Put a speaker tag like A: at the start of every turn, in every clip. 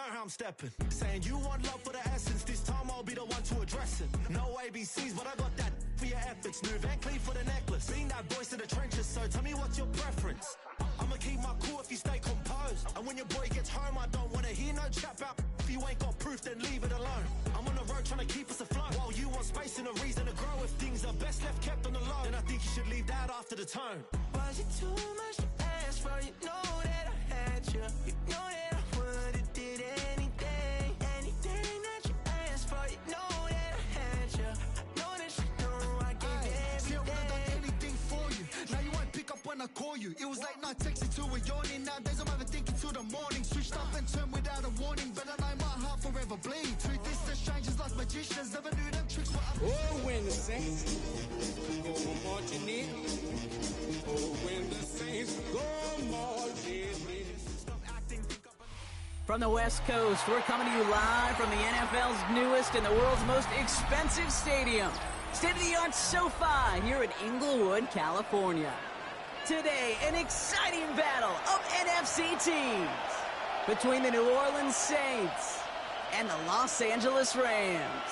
A: know how I'm stepping. Saying you want love for the essence, this time I'll be the one to address it. No ABCs, but I got that for your efforts. New Van Cleef for the necklace. Being that voice of the trenches, so tell me what's your preference. I'ma keep my cool if you stay composed. And when your boy gets home, I don't wanna hear no chat about if you ain't got proof, then leave it alone. I'm on the road trying to keep us afloat, while you want space and a reason to grow. If things are best left kept on the low, then I think you should leave that after the tone.
B: Was it too much to ask for? You know that I had you. You know that I would've did anything that you asked for. You know that I had you. I know that you know I gave everything.
C: See, I would've done anything for you. Now you won't pick up when I call you. It was late night texting to a yawning. Nowadays I'm overthinking till the morning. Switched up and turned without a warning, but I know my heart forever bleed. Truth is that strangers like magicians never knew them tricks were up.
D: Oh, when the saints go marching in. Oh, when the saints go marching in.
E: From the West Coast, we're coming to you live from the NFL's newest and the world's most expensive stadium. State-of-the-art SoFi here in Inglewood, California. Today, an exciting battle of NFC teams between the New Orleans Saints and the Los Angeles Rams.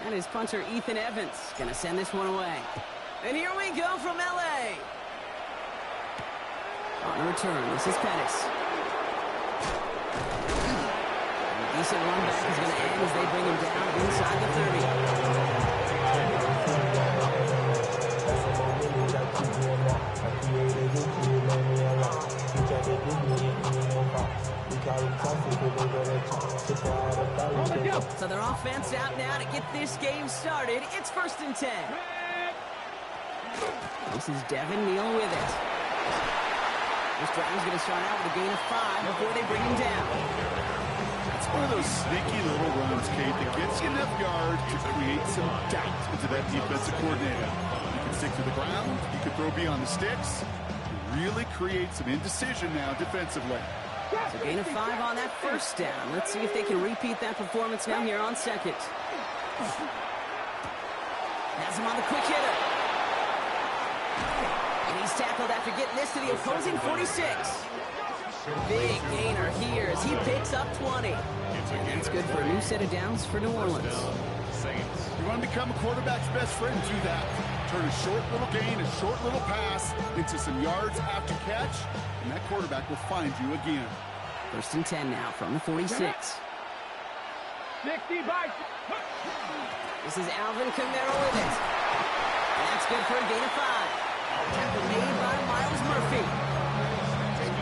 E: And his punter, Ethan Evans, going to send this one away. And here we go from L.A. On the return, this is Pettis. And a decent run back is going to end as they bring him down inside the 30. So their offense out now to get this game started. It's 1st and 10. This is Devin Neal with it. This drive's going to start out with a gain of 5 before they bring him down.
F: It's one of those sneaky little runs, Kate, that gets you enough yards to create some doubt into that defensive coordinator. You can stick to the ground, you can throw beyond the sticks, really create some indecision now defensively.
E: So gain of 5 on that first down. Let's see if they can repeat that performance now here on second. Has him on the quick hitter. And he's tackled after getting this to the opposing 46. Big gainer here as he picks up 20. And that's good for a new set of downs for New Orleans.
F: You want to become a quarterback's best friend, do that. Turn a short little gain, a short little pass into some yards after catch, and that quarterback will find you again.
E: 1st and 10 now from the 46.
G: 60 by.
E: This is Alvin Kamara with it. And that's good for a gain of 5. Tackle made by Miles Murphy.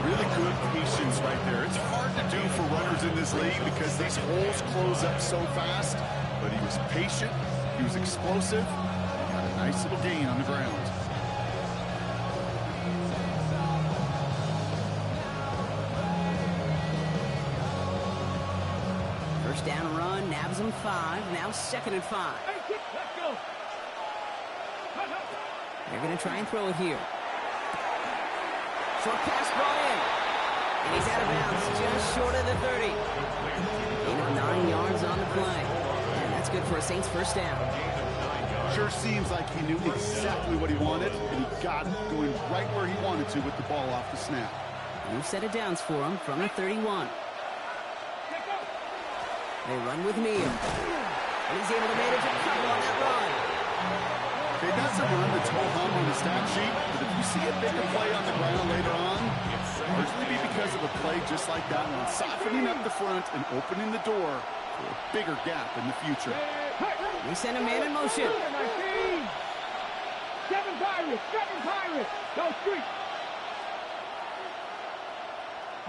F: Really good patience right there. It's hard to do for runners in this league because these holes close up so fast. But he was patient, he was explosive, and got a nice little gain on the ground.
E: First down run, nabs him 5, now 2nd and 5.
G: Let's go.
E: They're going to try and throw it here. Short pass brought in. And he's out of bounds, just short of the 30. Gain of 9 yards on the play. And that's good for a Saints first down.
F: Sure seems like he knew exactly what he wanted, and he got it going right where he wanted to with the ball off the snap.
E: New set of downs for him from the 31. They run with Neal. And he's able to manage a couple on that run.
F: He doesn't run the ho-hum on the stat sheet, but if you see a bigger play on the ground later on, it'll usually be because of a play just like that one, softening up the front and opening the door for a bigger gap in the future.
E: They send a man in motion.
G: 7 Pirates, go street.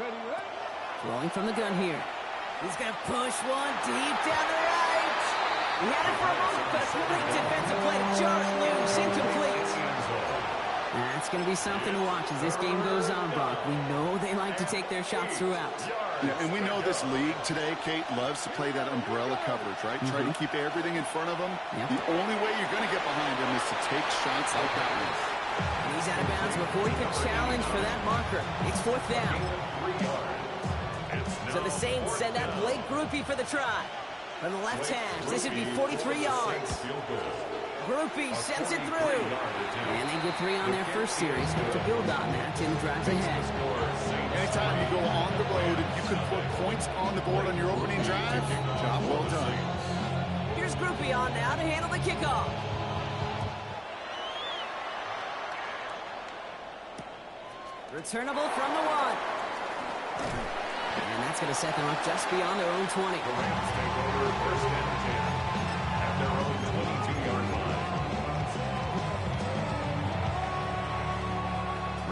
G: Ready?
E: Throwing from the gun here. He's going to push one deep down the right. He had it for a moment, but a great defensive play to jar it loose, incomplete. That's going to be something to watch as this game goes on, Brock. We know they like to take their shots throughout.
F: Yeah, and we know this league today, Kate, loves to play that umbrella coverage, right? Try to keep everything in front of them.
E: Yep.
F: The only way you're going to get behind them is to take shots like that one.
E: And he's out of bounds before he could challenge for that marker. It's 4th down. So the Saints send out Blake Grupe for the try. From the left hash, this would be 43 yards. Groupie sends it through. And they get 3 on their first series. Hope to build on that in the drives ahead.
F: Anytime you go on the road and you can put points on the board on your opening drive, job well done.
E: Here's Groupie on now to handle the kickoff. Returnable from the 1. And that's going to set them up just beyond their own 20.
H: The Rams take over first and 10 at their own 22-yard line.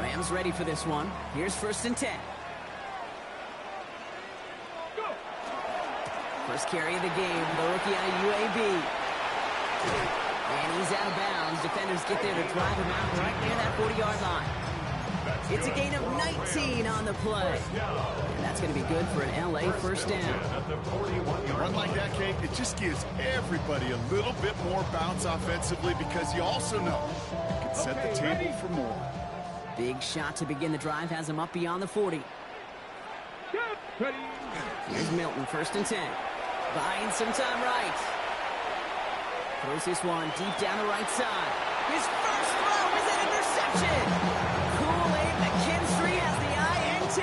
E: Rams ready for this one. Here's first and 10. First carry of the game, the rookie out of UAB. And he's out of bounds. Defenders get there to drive him out right near that 40-yard line. It's a gain of 19 on the play. And that's going to be good for an LA first down.
F: A run like that, Kate, it just gives everybody a little bit more bounce offensively because you also know you can set the table for more.
E: Big shot to begin the drive has him up beyond the 40. Here's Milton, first and 10. Buying some time right. Throws this one deep down the right side. His first throw is an interception. Kool-Aid McKinstry has the INT.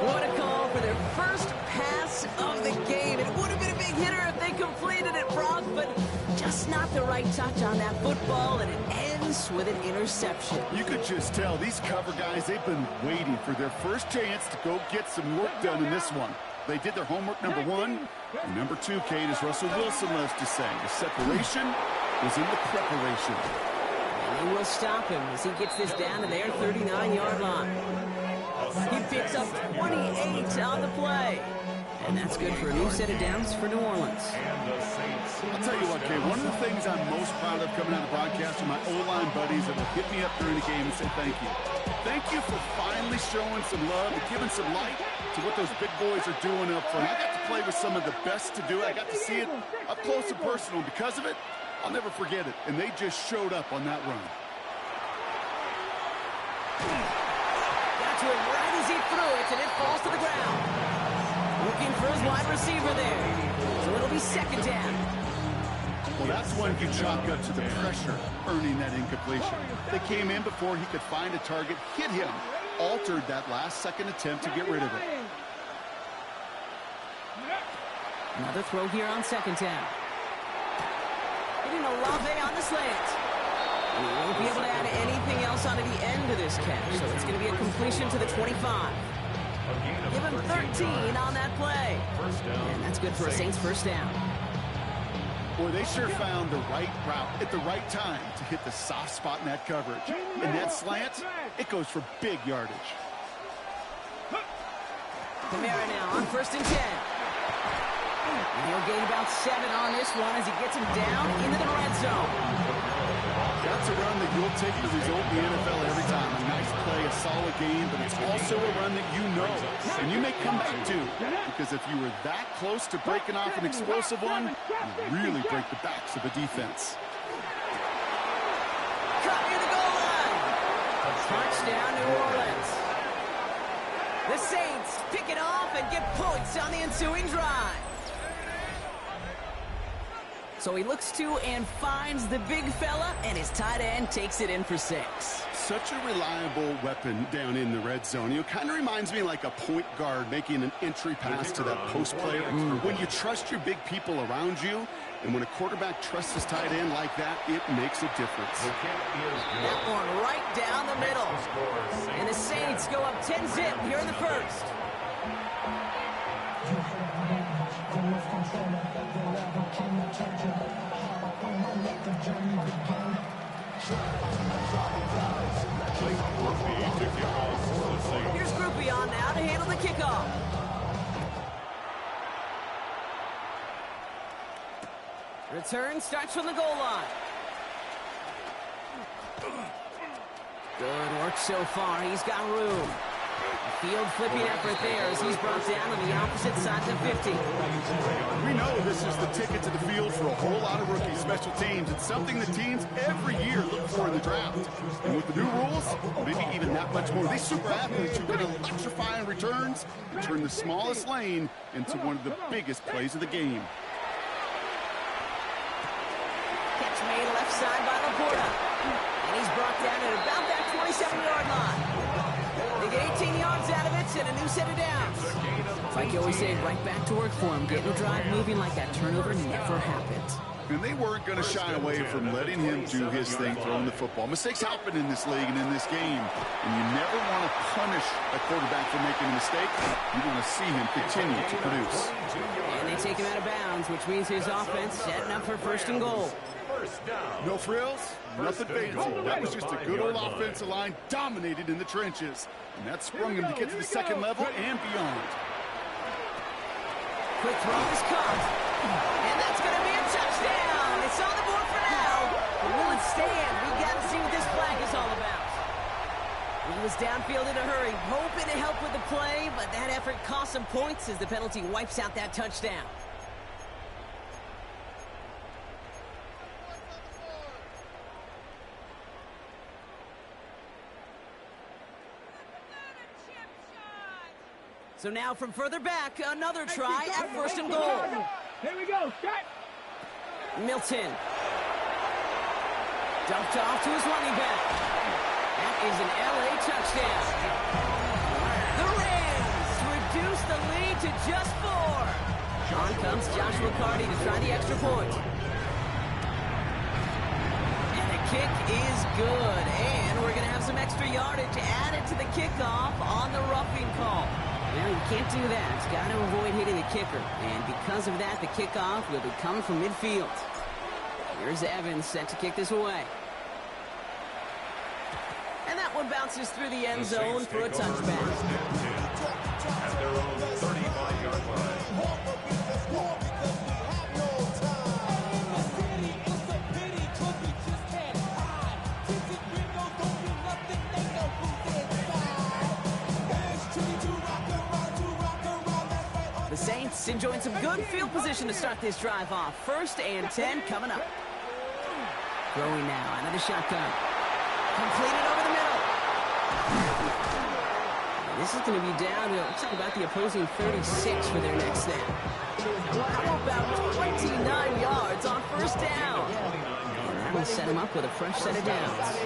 E: What a call for their first pass of the game. It would have been a big hitter if they completed it, Brock, but just not the right touch on that football, and it ends with an interception.
F: You could just tell these cover guys, they've been waiting for their first chance to go get some work done in this one. They did their homework, number 1. And number 2, Kate, as Russell Wilson loves to say, the separation was in the preparation.
E: And they will stop him as he gets this down to their 39-yard line. He picks up 28 on the play. And that's good for a new set of downs for New Orleans.
F: I'll tell you what, Kate, one of the things I'm most proud of coming out of the broadcast are my O-line buddies that will hit me up during the game and say thank you. Thank you for finally showing some love and giving some light to what those big boys are doing up front. I got to play with some of the best to do it. I got to see it up close and personal. Because of it, I'll never forget it. And they just showed up on that run.
E: Got to it right as he threw it, and it falls to the ground. Looking for his wide receiver there. So it'll be second down.
F: Well, that's one you chalk up to the pressure earning that incompletion. They came in before he could find a target, hit him, altered that last-second attempt to get rid of it.
E: Another throw here on second down. Getting a Olave on the slant. And he won't be able to add anything else onto the end of this catch, so it's going to be a completion to the 25. Give him 13 on that play. And that's good for a Saints first down.
F: Boy, they sure found the right route at the right time to hit the soft spot in that coverage. And that slant, it goes for big yardage.
E: Kamara now on first and 10. And he'll gain about 7 on this one as he gets him down into the red zone.
F: That's a run that you'll take the result in the NFL every time. A nice play, a solid game, but it's also a run that you know. And you may come back to, because if you were that close to breaking off an explosive one, you really break the backs of the defense.
E: Cut near the goal line. Touchdown, New Orleans. The Saints pick it off and get points on the ensuing drive. So he looks to and finds the big fella, and his tight end takes it in for 6.
F: Such a reliable weapon down in the red zone. You know, kind of reminds me like a point guard making an entry pass to that post player. When you trust your big people around you, and when a quarterback trusts his tight end like that, it makes a difference.
E: That one right down the middle. And the Saints go up 10-zip here in the first. Here's Groupie on now to handle the kickoff. Return starts from the goal line. Good work so far. He's got room. A field flipping effort there as he's brought down on the opposite side of the 50.
F: We know this is the ticket to the field for a whole lot of rookie special teams. It's something the teams every year look for in the draft. And with the new rules, maybe even that much more. These super athletes who can electrify in returns and turn the smallest lane into one of the biggest plays of the game.
E: catch made left side by Laporta. And he's brought down at about that 27-yard line. They get 18 yards out of it and a new set of downs. Like you always say, right back to work for him. Getting the drive moving like that turnover never happened.
F: And they weren't going to shy away from letting him do his thing, throwing the football. Mistakes happen in this league and in this game. And you never want to punish a quarterback for making a mistake. You want to see him continue to produce.
E: And they take him out of bounds, which means his offense setting up for first and goal.
F: No frills, nothing fancy. That was just a good old offensive line dominated in the trenches. And that sprung him to get to the second level and beyond.
E: Quick throw is caught. And that's going to be a touchdown. It's on the board for now. But will it stand? We've got to see what this flag is all about. He was downfield in a hurry, hoping to help with the play, but that effort cost some points as the penalty wipes out that touchdown. So now from further back, another try at first and goal.
G: Here we go, shot.
E: Milton. Dumped off to his running back. That is an LA touchdown. The Rams reduce the lead to just 4. On comes Joshua Carty to try the extra point. And the kick is good. And we're going to have some extra yardage added to the kickoff on the roughing call. Now, you can't do that. It's got to avoid hitting the kicker. And because of that, the kickoff will be coming from midfield. Here's Evans set to kick this away. And that one bounces through the end zone for a touchback.
H: At their own 35-yard line.
E: The Saints enjoying some good field position to start this drive off. 1st and 10 coming up. Throwing now, another shotgun. Completed over the middle. And this is going to be down to, looks like about the opposing 36 for their next snap. How about 29 yards on 1st down? And that will set him up with a fresh set of downs.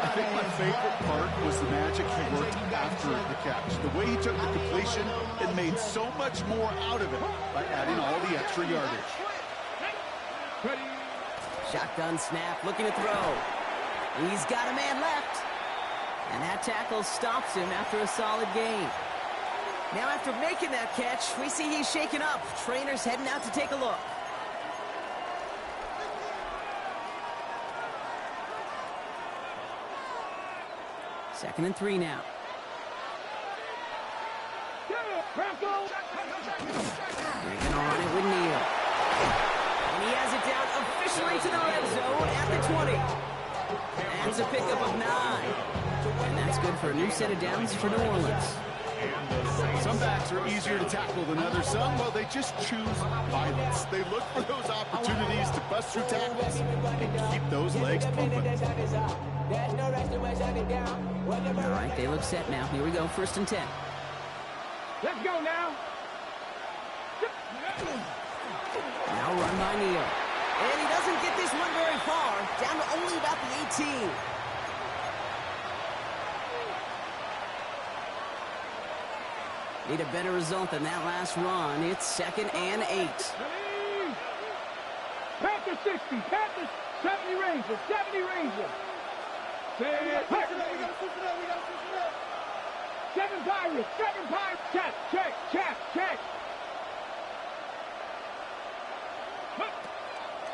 F: I think my favorite part was the magic he worked after the catch. The way he took the completion and made so much more out of it by adding all the extra yardage.
E: Shotgun snap, looking to throw. He's got a man left. And that tackle stops him after a solid gain. Now after making that catch, we see he's shaken up. Trainer's heading out to take a look. Second and 3 now. They're going to run it with Neal. And he has it down officially to the red zone at the 20. That's a pickup of 9. And that's good for a new set of downs for New Orleans.
F: Some backs are easier to tackle than others. Some, well, they just choose violence. They look for those opportunities to bust through tackles and keep those legs pumping.
E: All right, they look set now. Here we go, 1st and 10.
G: Let's go now.
E: Now run by Neal. And he doesn't get this one very far. Down to only about the 18. Need a better result than that last run. It's 2nd and 8.
G: Panther 60, Panther 70 Ranger, 70 Ranger. 7 Pirates, 7 Pirates. Check, check, check, check.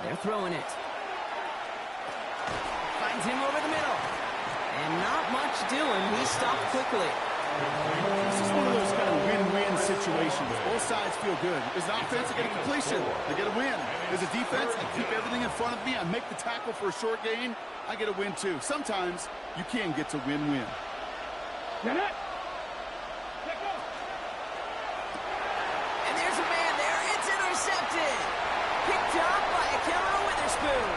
E: They're throwing it. Finds him over the middle. And not much doing. He stopped quickly.
F: This is one of those kind of win-win situations. Both sides feel good. As an offense, I get a completion. I get a win. As a defense, I keep everything in front of me. I make the tackle for a short gain. I get a win, too. Sometimes you can get to win-win.
G: Get it.
E: And there's a man there. It's intercepted. Picked up by Akella Witherspoon.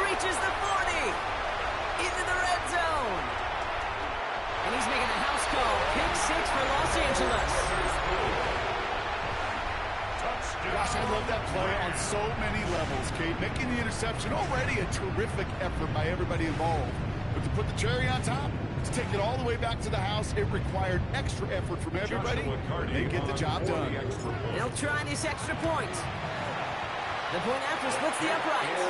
E: Reaches the 40. Into the red zone. And he's making a house call. Pick 6 for Los Angeles.
F: Gosh, I love that play on so many levels, Kate. Making the interception, already a terrific effort by everybody involved. But to put the cherry on top, to take it all the way back to the house, it required extra effort from everybody. They get the job done.
E: They'll try this extra point. The point after splits the uprights.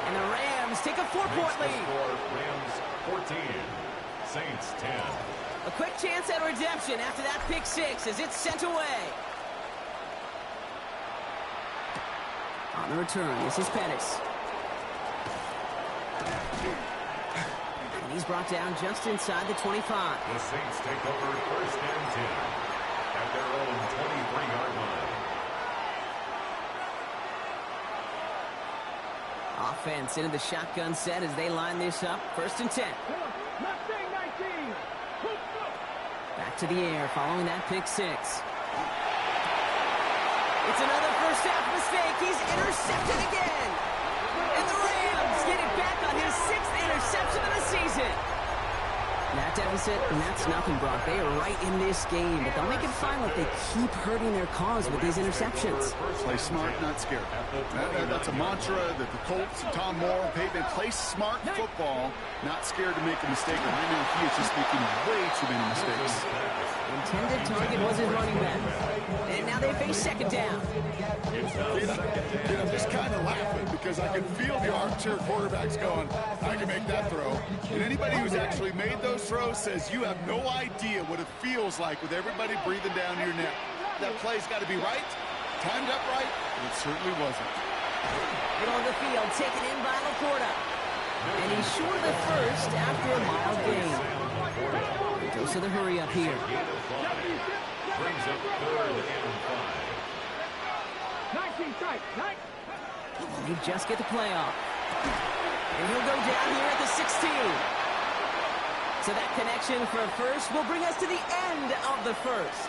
E: And the Rams take a 4-point lead.
H: Rams 14, Saints 10.
E: A quick chance at redemption after that pick six as it's sent away. On the return, this is Pettis. And he's brought down just inside the 25.
H: The Saints take over first and 10 at their own 23-yard line.
E: Offense into the shotgun set as they line this up. First and 10. Back to the air following that pick six. It's another first half mistake. He's intercepted again. And the Rams get it back on his 6th interception of the season. That deficit, and that's nothing, Brock. They are right in this game, but they'll make it fun if they keep hurting their cause with these interceptions.
F: Play smart, not scared. That's a mantra that the Colts, Tom Moore, Peyton, play smart football, not scared to make a mistake. And right now, he is just making way too many mistakes.
E: Intended target was his running back. And now they face second down.
F: I'm just kind of laughing because I can feel the armchair quarterbacks going, I can make that throw. And anybody who's actually made those throws says you have no idea what it feels like with everybody breathing down your neck. That play's got to be right, timed up right, and it certainly wasn't.
E: Middle of the field, taken in by Laporta. And he's short of the first after a mild gain. Goes to the hurry up here.
H: Brings up third and 5.
E: They just get the play off. And he'll go down here at the 16. So that connection for a first will bring us to the end of the first.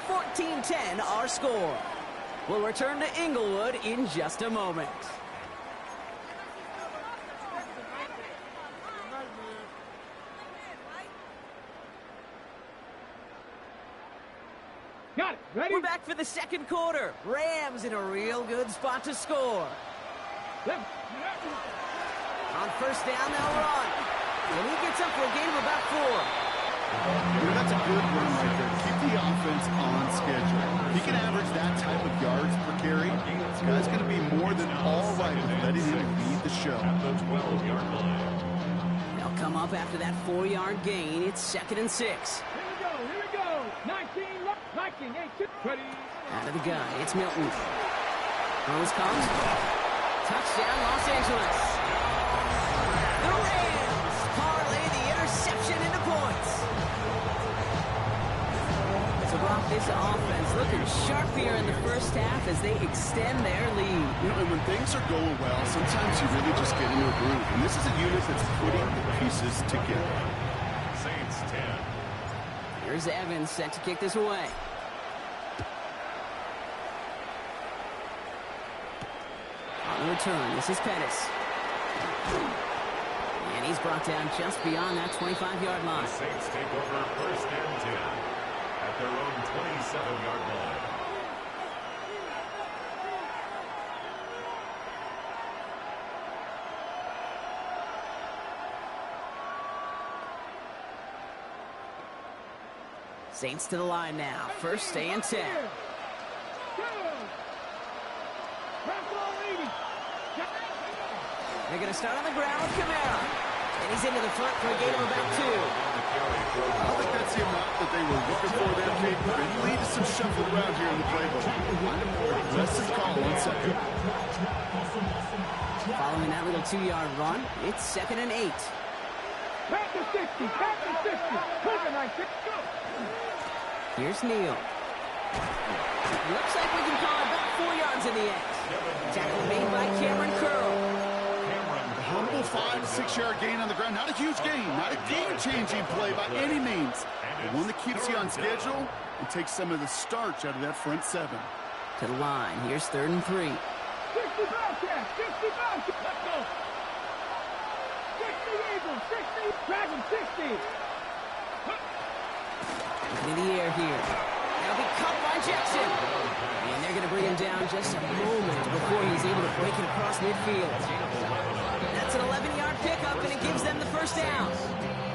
E: 14-10 our score. We'll return to Inglewood in just a moment.
G: Got it. Ready?
E: We're back for the second quarter. Rams in a real good spot to score. On first down, they'll run. And he gets up for a gain of about 4.
F: That's a good run right there. Keep the offense on schedule. He can average that type of yards per carry. This guy's going to be more than all right with letting him lead the show.
H: At the 12-yard line.
E: They'll come up after that 4-yard gain. It's second and 6.
G: Here we go. 19, 8, ready.
E: Out of the gun, it's Milton. Throws comes. Touchdown, Los Angeles. The Rams parlay the interception into points. So Brock, this offense looking sharp here in the first half as they extend their lead.
F: You know, and when things are going well, sometimes you really just get into a groove. And this is a unit that's putting the pieces together.
H: Saints 10.
E: Here's Evans set to kick this away. On the return, this is Pettis. And he's brought down just beyond that 25-yard line.
H: The Saints take over first and 10 at their own 27-yard line.
E: Saints to the line now. First and 10. They're going to start on the ground with Kamara. And he's into the front for a gain of about 2.
F: I don't think that's the amount that they were looking for there, Kate. But it leads to some shuffle around here in the playbook. Less is called 1 second.
E: Following that little 2-yard run, it's second and 8.
G: Back to 60. Back to 60.
E: Here's Neal. Looks like we can call it about 4 yards in the end. Tackle made by Cameron Curl.
F: A humble 5 to 6 yard gain on the ground. Not a huge gain. Not a game-changing play by any means. But one that keeps you on schedule and takes some of the starch out of that front 7.
E: To the line. Here's third and 3.
G: 65 Jack. 65. Let's go. 60 Eagles. 60. Dragon 60.
E: Looking in the air here. That'll be caught by Jackson. And they're going to bring him down just a moment before he's able to break it across midfield. That's an 11-yard pickup, and it gives them the first down.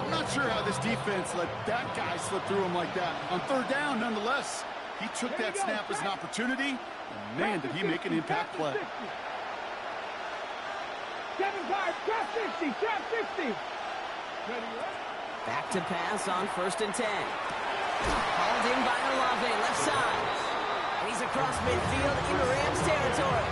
F: I'm not sure how this defense let that guy slip through him like that. On third down, nonetheless, he took that snap as an opportunity, and man, did he make an impact play.
G: 7-5, trap 60, trap 60.
E: Back to pass on 1st and 10. Hauled in by Olave, left side. And he's across midfield into Rams territory.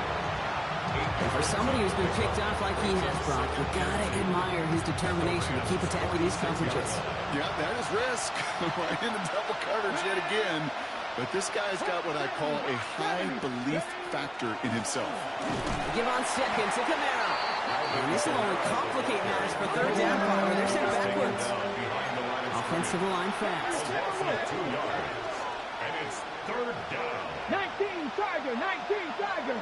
E: And for somebody who's been picked off like he has, Brock, you gotta admire his determination to keep attacking these coverages.
F: Yeah, that is risk. Right into double coverage yet again. But this guy's got what I call a high belief factor in himself.
E: Give on second to Camaro. And this will only complicate matters for third down, Parker. They're sent backwards. Offensive line fast.
H: 2 yards. And it's third down.
G: 19 Tiger, 19 Tiger.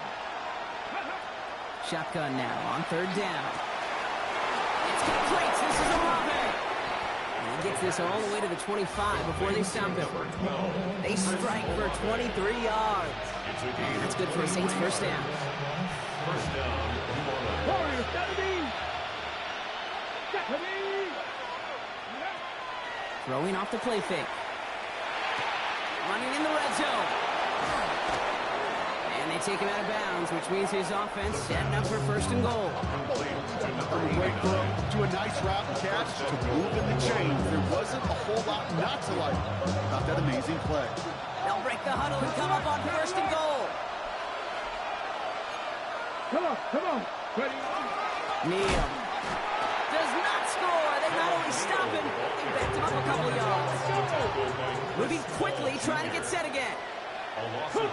E: Shotgun now on third down. It's complete. This is Olave. And he gets this all the way to the 25 before they stop him. They strike for 23 yards. And that's good for a Saints first down.
H: First down.
G: Warriors, 70.
E: Throwing off the play fake. Running in the red zone. And they take him out of bounds, which means his offense setting up for 1st and goal.
F: From a great throw to a nice route and catch to move in the chains. There wasn't a whole lot not to like about that amazing play.
E: They'll break the huddle and come up on 1st and goal.
G: Come on, come on. Ready?
E: Neal does not score. They not only stop him, they backed him up a couple yards. Moving quickly, trying to get set again.
H: A loss of 2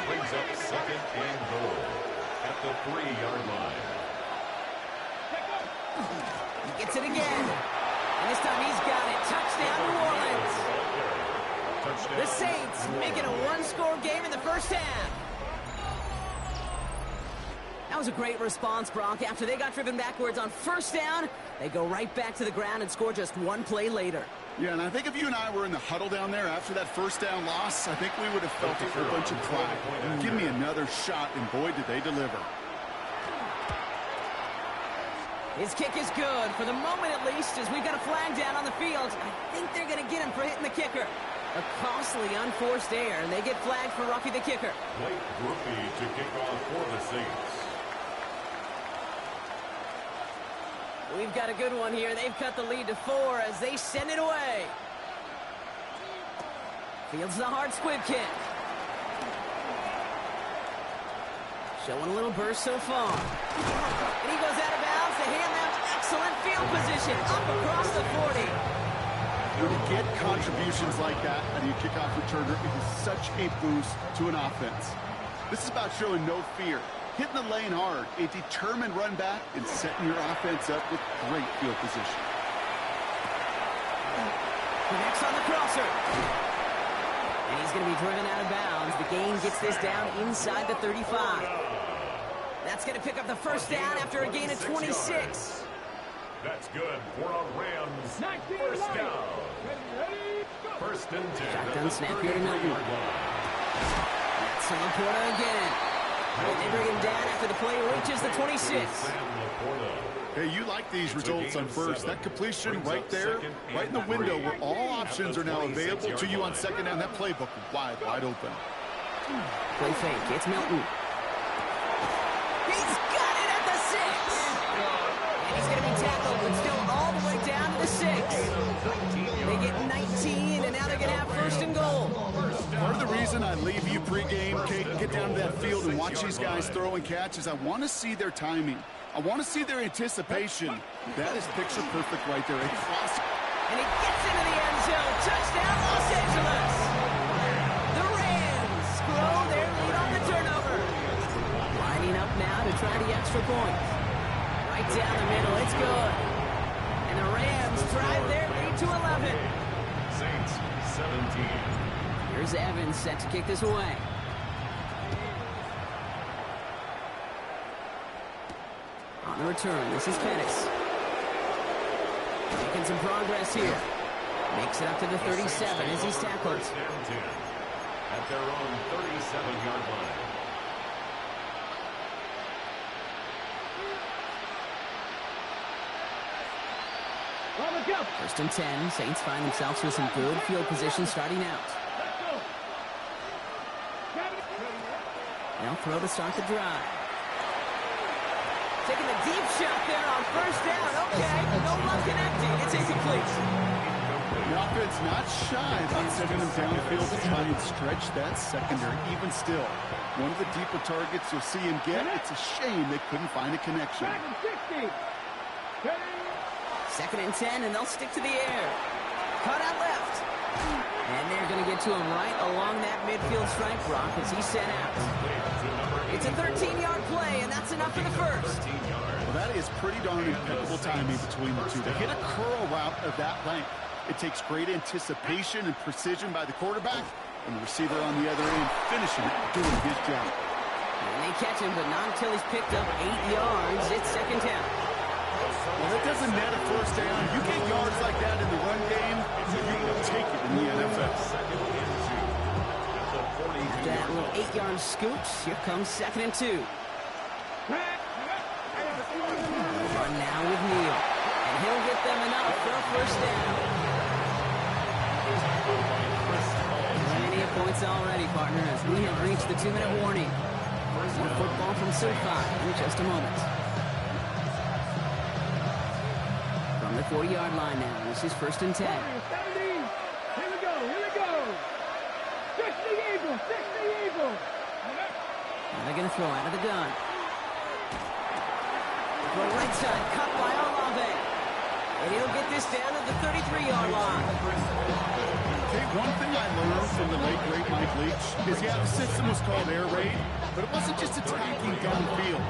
H: brings up 2nd and goal at the 3-yard line.
E: He gets it again. And this time he's got it. Touchdown, New Orleans. The Saints making a 1-score game in the first half. That was a great response, Brock. After they got driven backwards on 1st down, they go right back to the ground and score just 1 play later.
F: Yeah, and I think if you and I were in the huddle down there after that 1st down loss, I think we would have felt a whole bunch of pride. Give me another shot, and boy, did they deliver.
E: His kick is good, for the moment at least, as we've got a flag down on the field. I think they're going to get him for hitting the kicker. A costly unforced error, and they get flagged for roughing the kicker.
H: Blake Grupe to kick off for the Saints.
E: We've got a good one here. They've cut the lead to 4 as they send it away. Fields the hard squib kick. Showing a little burst so far. And he goes out of bounds to hand them excellent field position up across the 40.
F: To get contributions like that out of your kickoff returner, it is such a boost to an offense. This is about showing no fear, hitting the lane hard, a determined run back, and setting your offense up with great field position.
E: Connects on the crosser. And he's going to be driven out of bounds. The gain gets this down inside the 35. That's going to pick up the first down after a gain of 26.
H: That's good for a Rams first down. 1st and 10.
E: Shotgun snap here to Milton. That's Laporta again. And they bring him down after the play reaches the 26.
F: Hey, you like these results on 1st. That completion right there, right in the window where all options are now available to you on 2nd down. That playbook wide open.
E: Play fake. It's Milton. He's got it at the 6. And he's going to be tackled, but still all the way down to the 6. They get 19, and now they're going to have 1st and goal.
F: Part of the reason I leave you pregame, Kate, and get down to that field and watch these guys throw and catch is I want to see their timing. I want to see their anticipation. That is picture perfect right there.
E: And he gets into the end zone. Touchdown, Los Angeles. The Rams grow their lead on the turnover. Lining up now to try the extra point. Right down the middle. It's good. And the Rams drive their lead to 11.
H: Saints 17.
E: Here's Evans set to kick this away. On the return, this is Pettis. Making some progress here. Makes it up to the 37 as he's tackled.
H: at their own 37-yard line.
E: First and 10. Saints find themselves with some good field position starting out. They'll throw to start the drive. Taking the deep shot there on first down. Okay, no run connecting. It's incomplete.
F: The offense not shy about sending them downfield to try and stretch that secondary. Even still, one of the deeper targets you'll see him get. It's a shame they couldn't find a connection.
E: Second and 10, and they'll stick to the air. Cut out left. And they're going to get to him right along that midfield strike, Brock, as he's sent out. It's a 13-yard play, and that's enough for the first.
F: Well, that is pretty darn impeccable timing between the two. They hit a curl route of that length. It takes great anticipation and precision by the quarterback, and the receiver on the other end finishing it, doing his job.
E: And they catch him, but not until he's picked up 8 yards. It's second down.
F: Well, it doesn't net a first down. You get yards like that in the run game, you will take it in the NFL.
E: After that little 8-yard scooch, here comes second and 2. Run now with Neal. And he'll get them enough for a first down. Plenty of points already, partner, as we have reached the 2-minute warning. More football from SoFi in just a moment. From the 40-yard line now, this is first and 10.
G: 17. Here we go. 60 Eagles.
E: Now they're going to throw out of the gun. Throw right side, cut by Olave. And he'll get this down at the 33-yard line.
F: Okay, one thing I learned from the late, great Mike Leach is, yeah, the system was called air raid, but it wasn't just attacking downfield.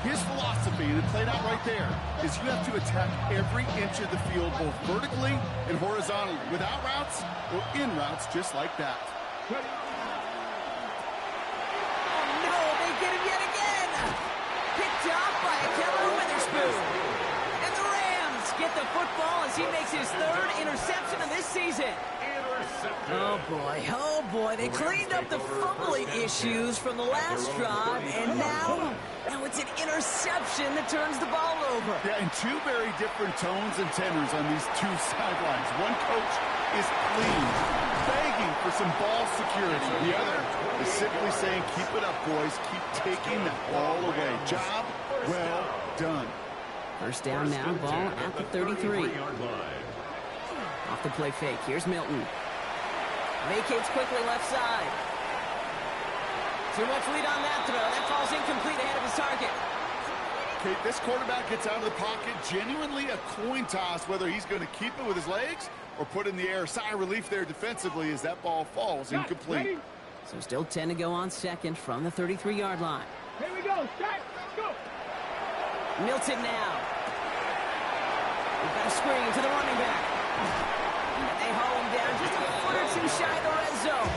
F: His philosophy, and it played out right there, is you have to attack every inch of the field, both vertically and horizontally, without routes or in routes, just like that.
E: Oh, no, they get him yet again. Picked off by Akello Witherspoon. And the Rams get the football as he makes his third interception of this season. Oh boy, they cleaned up the fumbling issues from the last drive, and now it's an interception that turns the ball over.
F: Yeah, and two very different tones and tenors on these two sidelines. One coach is pleased, begging for some ball security. The other is simply saying, keep it up, boys, keep taking that ball away. Job well done.
E: First down now, ball at the 33. Off the play fake, here's Milton. Vacates quickly left side. Too much lead on that throw. That falls incomplete ahead of his target.
F: Okay, this quarterback gets out of the pocket. Genuinely a coin toss whether he's going to keep it with his legs or put in the air. Sigh of relief there defensively as that ball falls incomplete.
E: So still 10 to go on second from the 33-yard line.
G: Here we go. Start. Go.
E: Milton now. We've got a screen to the running back. And they haul him down just a foot or two shy of the red zone.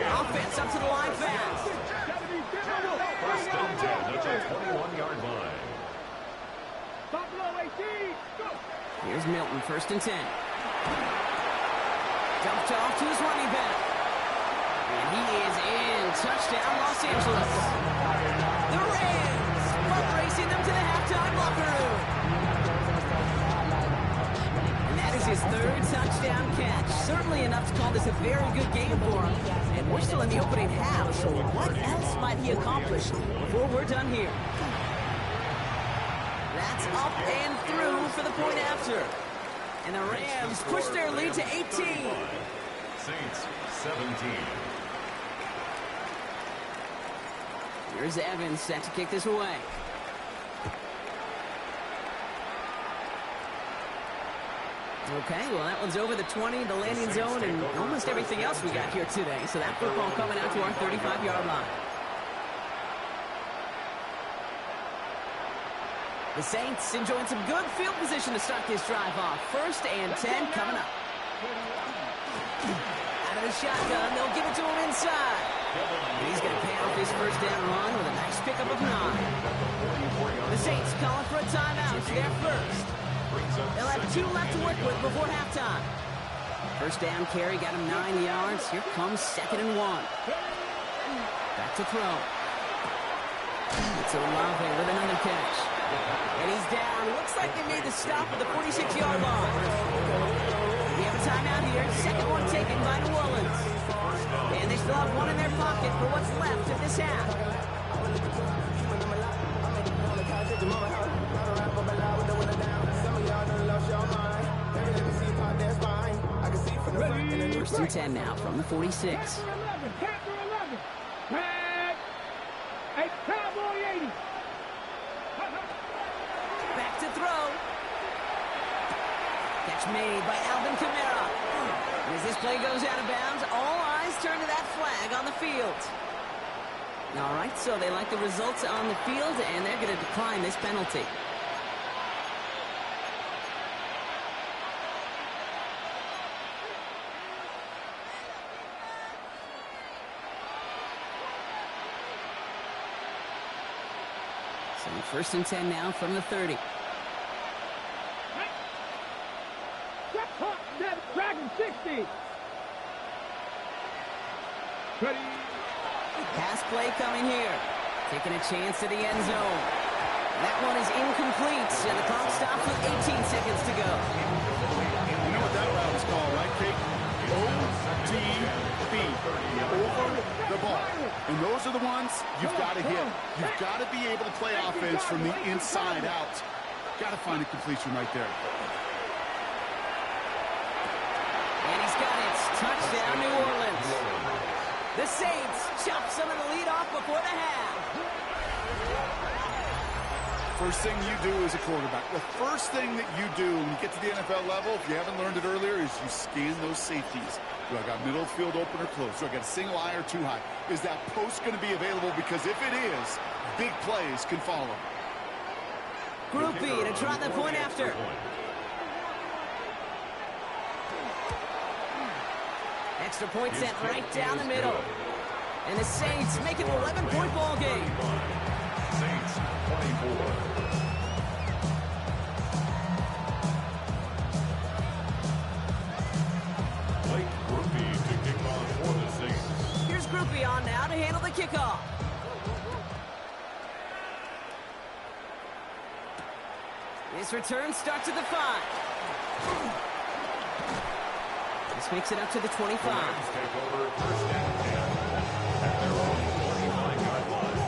E: Offense up to the line fast.
H: First and 10 at the 21-yard line.
E: Here's Milton, first and 10. Dumped off to his running back. And he is in. Touchdown, Los Angeles. The Rams are racing them to the halftime locker room. And that is his third touchdown catch. Certainly enough to call this a very good game for him. And we're still in the opening half, so what else might he accomplish before we're done here? That's up and through for the point after. And the Rams push their lead to 18.
H: Saints 17.
E: Here's Evans set to kick this away. Okay, well, that one's over the 20, the landing zone, and almost everything else we got here today. So that football coming out to our 35-yard line. The Saints enjoying some good field position to start this drive off. First and 10 coming up. Out of the shotgun, they'll give it to him inside. He's going to pay off his first down run with a nice pickup of 9. The Saints calling for a timeout. It's their first. They'll have 2 left to work with before halftime. First down carry got him 9 yards. Here comes 2nd and 1. Back to throw. It's Olave with another catch. And he's down. Looks like they made the stop at the 46-yard line. We have a timeout here. Second one taken by New Orleans. And they still have one in their pocket for what's left of this half. First and 10 now from the 46. Back to throw. Catch made by Alvin Kamara. As this play goes out of bounds, all eyes turn to that flag on the field. All right, so they like the results on the field, and they're going to decline this penalty. So first and 10 now from the 30.
G: Dragon 60. Ready.
E: Pass play coming here. Taking a chance to the end zone. That one is incomplete, and the clock stops with 18 seconds to go.
F: You know what that route is called, right, Kate? ODB. Over the ball. And those are the ones you've got to hit. You've got to be able to play offense from the inside out. Got to find a completion right there.
E: And he's got it. Touchdown, New Orleans. The Saints chop some of the lead off before the half.
F: First thing you do as a quarterback, the first thing that you do when you get to the NFL level, if you haven't learned it earlier, is you scan those safeties. Do I got middle field open or close? Do I got a single eye or too high? Is that post going to be available? Because if it is, big plays can follow.
E: Group B to try the point after. Extra point sent right down the middle. And the Saints make it an 11-point ball game.
H: Saints 24. Blake Groupie to kick off for the Saints.
E: Here's Groupie on now to handle the kickoff. This return starts at the 5. This makes it up to the 25.
H: The Rams take over first and 10 at their own 49-yard line.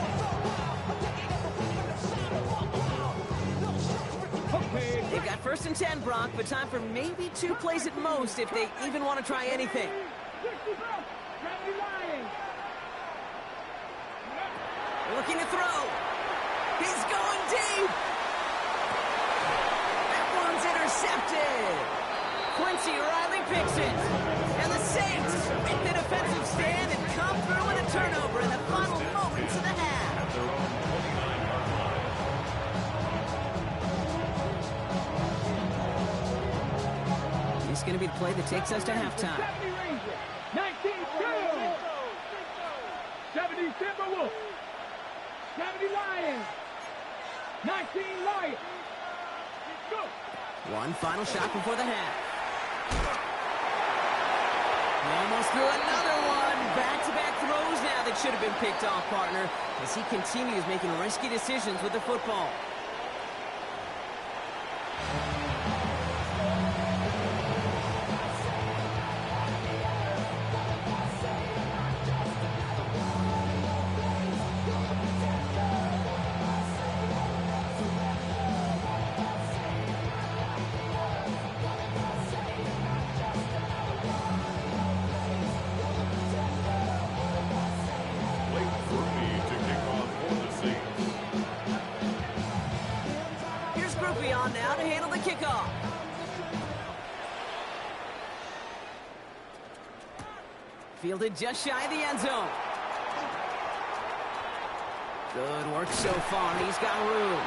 E: They've got first and 10, Brock, but time for maybe 2 plays at most if they even want to try anything. Looking to throw. He's going deep. That one's intercepted. Quincy Riley picks it. And the Saints make the defensive stand and come through with a turnover in the final moments of the half.
H: At their own 29-yard line.
E: This is going to be the play that takes us to halftime.
G: 19 70 Timberwolves. 70 Lions. 19 Lions. Go.
E: One final shot before the half. Almost threw another one. Back-to-back throws now that should have been picked off, partner, as he continues making risky decisions with the football.
H: Blake Groupie to kick off for the Saints.
E: Here's Groupie on now to handle the kickoff. Fielded just shy of the end zone. Good work so far. He's got room.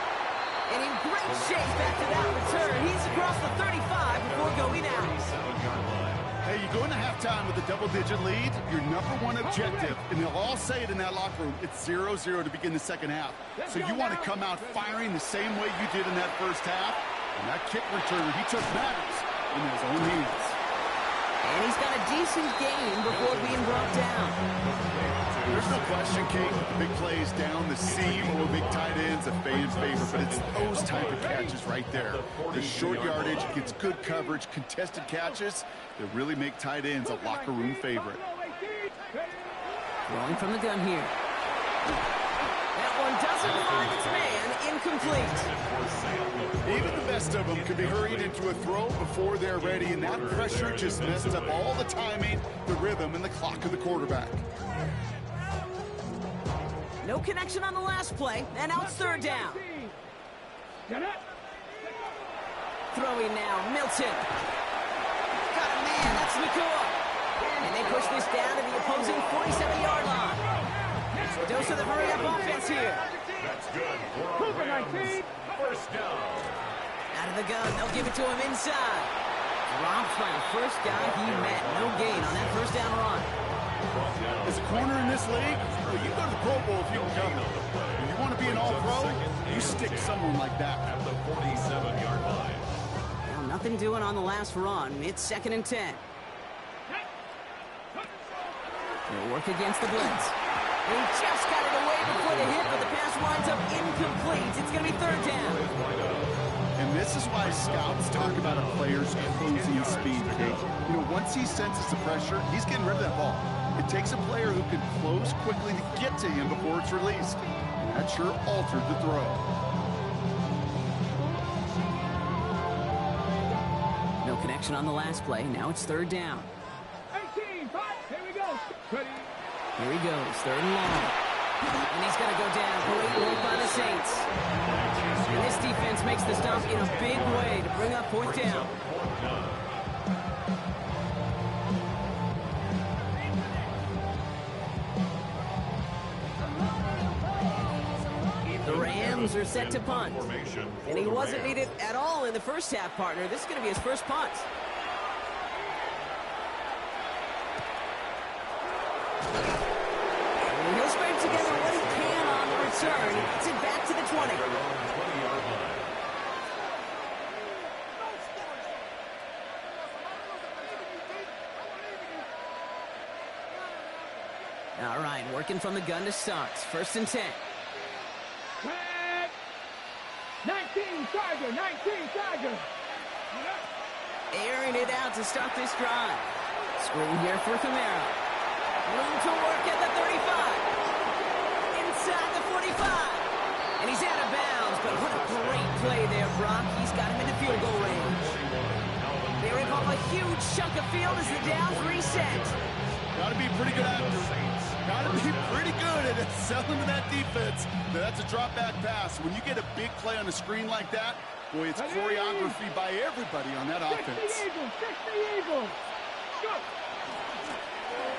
E: And in great shape after that return. He's across the 35 before going out.
H: 27-yard line.
F: Hey, you go into halftime with a double-digit lead, your number one objective, and they'll all say it in that locker room, it's 0-0 to begin the second half. So you want to come out firing the same way you did in that first half, and that kick return he took matters in his own hands.
E: And decent gain before being brought down.
F: There's no question, Kate. Big plays down the seam or big tight ends, a fan favorite, but it's those type of catches right there. The short yardage gets good coverage, contested catches that really make tight ends a locker room favorite.
E: Throwing from the gun here. That one doesn't find its man. Incomplete.
F: Even the best of them can be hurried into a throw before they're ready, and that pressure just messed up all the timing, the rhythm, and the clock of the quarterback.
E: No connection on the last play, and now it's third down. Throwing now, Milton. Got a man, that's Nakua. And they push this down to the opposing 47-yard line. Dose of the hurry-up offense here.
H: That's good. First down.
E: Out of the gun, they'll give it to him inside. Drops by the first guy he met. No gain on that first down run.
F: As a corner in this league, well, you go to the Pro Bowl if you can come. If you want to be an all-pro, you stick someone like that.
H: At the 47-yard line.
E: Well, nothing doing on the last run. It's 2nd and 10. They'll work against the blitz. He just got it away before the hit, but the pass winds up incomplete. It's going to be third down.
F: And this is why scouts talk about a player's closing speed, Kate. You know, once he senses the pressure, he's getting rid of that ball. It takes a player who can close quickly to get to him before it's released. That sure altered the throw.
E: No connection on the last play. Now it's third down.
G: 18, 5, here we go. Ready.
E: Here he goes, third and long. And he's going to go down. Great work by the Saints. And this defense makes the stop in a big way to bring up fourth down. The Rams are set to punt. And he wasn't needed at all in the first half, partner. This is going to be his first punt. And he'll scrape together what he can on the return. He gets it back to the 20. All right, working from the gun to start. 1st and 10.
G: 19, Tiger, 19, Tiger.
E: Airing it out to start this drive. Screen here for Camara. Room to work at the 35. Inside the 45. And he's out of bounds, but what a great play there, Brock. He's got him into field goal range. They rip off a huge chunk of field as the downs reset.
F: Got to be a pretty good actor. Got to be pretty good at selling to that defense. That's a drop back pass. When you get a big play on a screen like that, boy, it's choreography by everybody on that offense.
G: 60 Eagles, 60 Eagles. Go.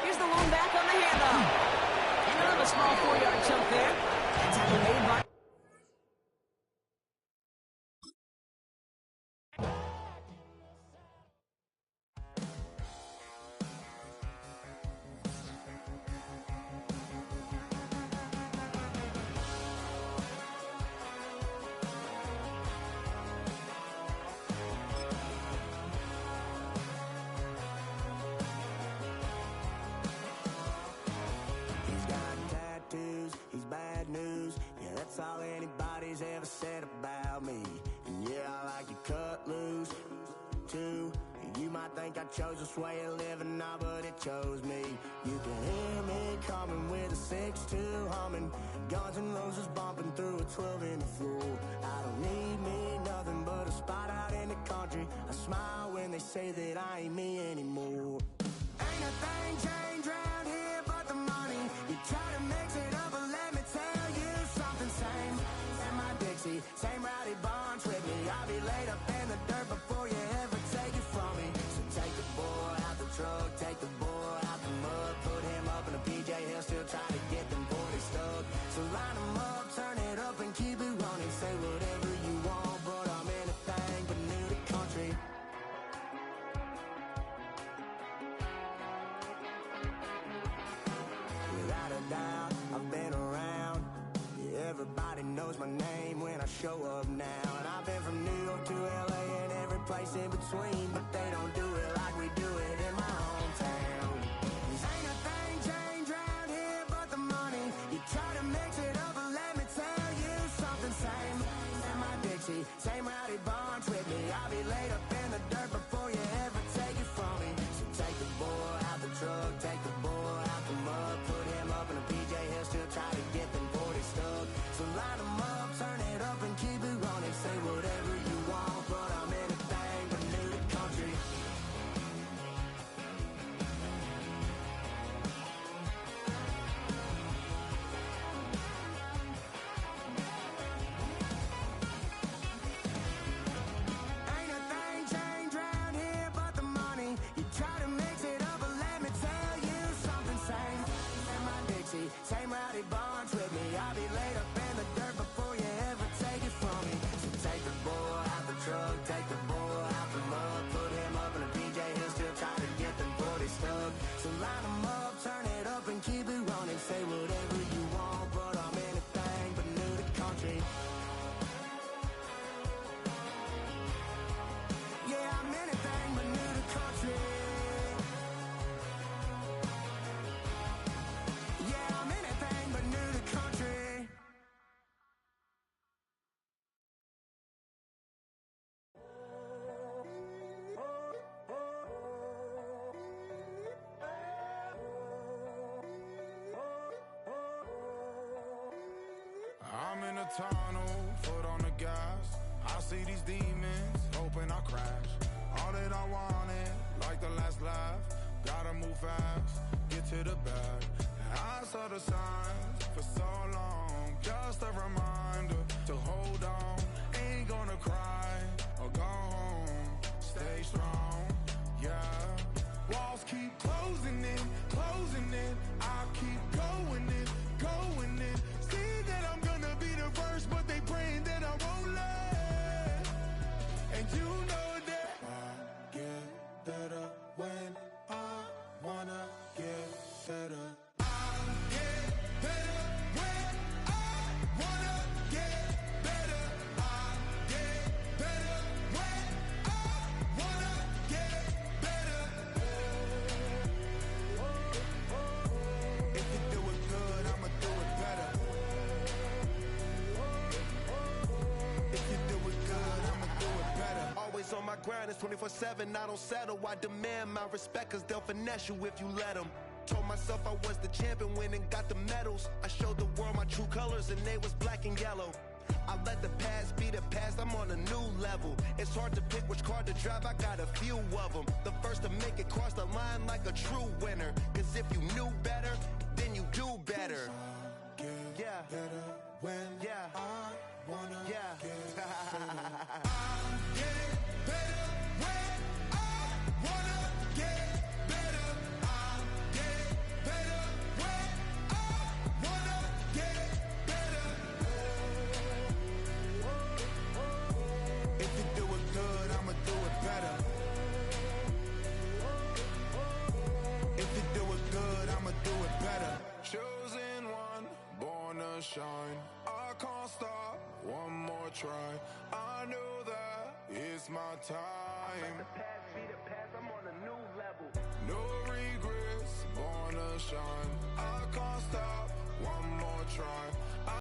E: Here's the lone back on the handoff. And another small 4-yard chunk there. That's how they made by.
B: That's all anybody's ever said about me. And yeah, I like you cut loose, too. You might think I chose this way of living now, but it chose me. You can hear me coming with a 6-2 humming. Guns and Roses bumping through a 12 in the floor. I don't need me nothing but a spot out in the country. I smile when they say that I ain't me anymore. Ain't a thing changed around here but the money. You try to mix it up, but let me tell you something. Same and my Dixie, same rowdy bonds with me. I'll be laid up in the dirt before you ever take it from me. So take the boy out the truck, take the boy out the mud, put him up in a PJ, he'll still try to get them 40 stuck. So line him up, turn it up and keep it running. Say whatever you want, but I'm anything but new to country. Without a doubt, I've been around. Yeah, everybody knows my name when I show up now. And I've been from New York to LA and every place in between, but they don't do it like we do it in my hometown.
I: the tunnel, foot on the gas. I see these demons, hoping I crash. All that I wanted, like the last laugh. Gotta move fast, get to the bag. I saw the signs for so long. Just a reminder to hold on. Ain't gonna cry or go home. Stay strong, yeah. Walls keep closing in, closing in. I keep going in, going in. See that I'm gonna be the first, but they praying that I won't let. And you know that I get better when I wanna get better. I get better when I wanna get better. I get better when I wanna get better. If you do it good, I'ma do it better. If you do it good, I'ma do it better.
A: Always on my grind, it's 24/7, I don't settle. I demand my respect, cause they'll finesse you if you let them. Told myself I was the champion, went and got the medals. I showed the world my true colors and they was black and yellow. I let the past be the past, I'm on a new level. It's hard to pick which car to drive, I got a few of them. The first to make it cross the line like a true winner. Cause if you knew better, then you do better. Yeah.
I: Better when
A: Yeah.
I: I wanna
A: Yeah.
I: get better. I get better when I wanna get better. I get better when I wanna get better.
A: If you do it good, I'ma do it better. If you do it good, I'ma do it better.
I: Chosen one, born to shine. I can't stop, one more try. I know that it's my time.
A: The past be the past, I'm on a new level.
I: No regrets, born to shine. I can't stop, one more try.